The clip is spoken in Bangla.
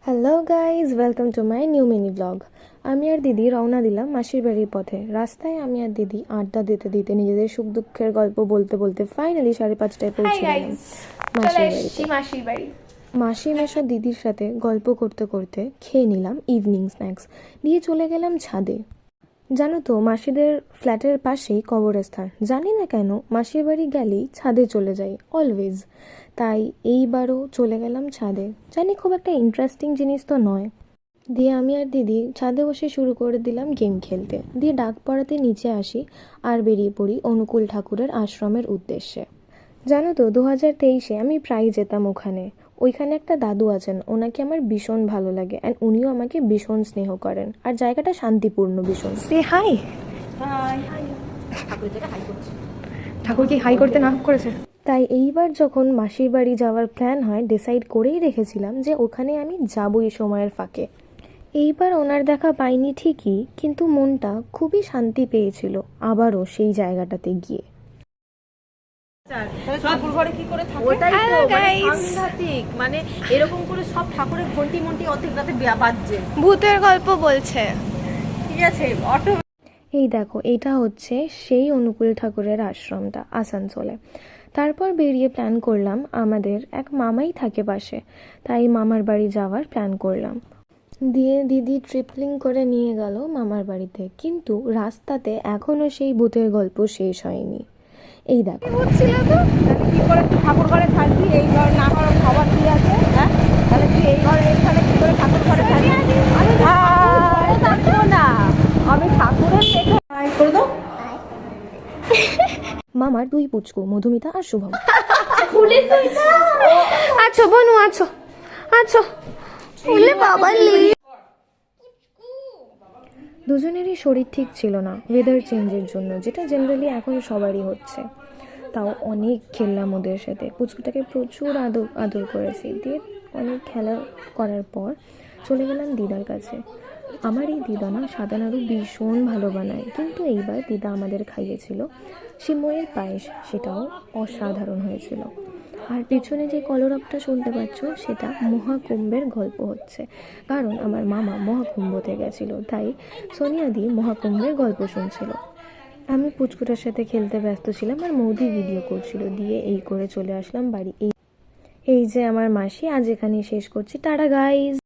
Hello guys, welcome to my new mini blog. আমি আর দিদি রওনা দিলাম মাসির বাড়ির পথে। রাস্তায় আমি আর দিদি আড্ডা দিতে দিতে নিজেদের সুখ দুঃখের গল্প বলতে বলতে ফাইনালি 5:30টায় পৌঁছে গেলাম মাসির বাড়ি। মাসি মেশো দিদির সাথে গল্প করতে করতে খেয়ে নিলাম ইভিনিং স্ন্যাক্স, দিয়ে চলে গেলাম ছাদে। জানো তো, মাসিদের ফ্ল্যাটের পাশেই কবরস্থান। জানি না কেন মাসির বাড়ি গেলেই ছাদে চলে যাই অলওয়েজ, তাই এইবারও চলে গেলাম ছাদে। জানি খুব একটা ইন্টারেস্টিং জিনিস তো নয়। দিয়ে আমি আর দিদি ছাদে বসে শুরু করে দিলাম গেম খেলতে, দিয়ে ডাক পড়াতে নিচে আসি আর বেরিয়ে পড়ি অনুকূল ঠাকুরের আশ্রমের উদ্দেশ্যে। জানো তো, 2023-এ আমি প্রায় যেতাম ওখানে। ওইখানে একটা দাদু আছেন, ওনাকে আমার ভীষণ ভালো লাগে অ্যান্ড উনিও আমাকে ভীষণ স্নেহ করেন, আর জায়গাটা শান্তিপূর্ণ ভীষণ। সে হাই। ঠাকুর কি হাই করতে না করেছে? তাই এইবার যখন মাসির বাড়ি যাওয়ার প্ল্যান হয়, ডিসাইড করেই রেখেছিলাম যে ওখানে আমি যাবই সময়ের ফাঁকে। এইবার ওনার দেখা পাইনি ঠিকই, কিন্তু মনটা খুবই শান্তি পেয়েছিল আবারও সেই জায়গাটাতে গিয়ে। ঠাকুর ঘরে কি করে থাকে? ওটাই তো সাংঘাতিক, মানে এরকম করে সব ঠাকুরের ঘন্টি মন্টি অর্ধেক রাতে বাজছে, ভূতের গল্প বলছে। ঠিক আছে অটো। এই দেখো, এটা হচ্ছে সেই অনুকূল ঠাকুরের আশ্রমটা আসানসোলে। তারপর বেরিয়ে প্ল্যান করলাম, আমাদের এক মামাই থাকে পাশে, তাই মামার বাড়ি যাওয়ার প্ল্যান করলাম। দিয়ে দিদি ট্রিপলিং করে নিয়ে গেল মামার বাড়িতে, কিন্তু রাস্তাতে এখনও সেই ভূতের গল্প শেষ হয়নি। এই দেখো, হচ্ছিল তো কি করে তুই ঠাকুর ঘরে থাকবি? এই ঘর না ঘর খাবার কি আছে? হ্যাঁ, তাহলে তুই এই ঘরে এইখানে কি করে ঠাকুর ঘরে থাকবি? আমি থাকবো না, আমি ঠাকুরের পেটে করে দাও। মামার দুই পুচকু মধুমিতা আর শুভম। আছো বনু, আছো আছো। ওলে বাবা লি। দুজনেরই শরীর ঠিক ছিল না ওয়েদার চেঞ্জের জন্য, যেটা জেনারেলি এখন সবারই হচ্ছে। তাও অনেক খেললাম ওদের সাথে, পুচকুটাকে প্রচুর আদর করেছি। দিয়ে অনেক খেলা করার পর চলে গেলাম দিদার কাছে। আমার এই দিদা না সাদা নাড়ু ভীষণ ভালো বানায়, কিন্তু এইবার দিদা আমাদের খাইয়েছিল সিমইয়ের পায়েস, সেটাও অসাধারণ হয়েছিল। আর পেছনে যে কলরবটা শুনতে পাচ্ছ, সেটা মহাকুম্ভের গল্প হচ্ছে, কারণ আমার মামা মহাকুম্ভতে গেছিল, তাই সোনিয়া দি মহাকুম্ভের গল্প শুনছিল। আমি পুচকুটার সাথে খেলতে ব্যস্ত ছিলাম আর মৌদি ভিডিও করছিল। দিয়ে এই করে চলে আসলাম বাড়ি। এই যে আমার মাসি, আজ এখানেই শেষ করছি। Tata guys.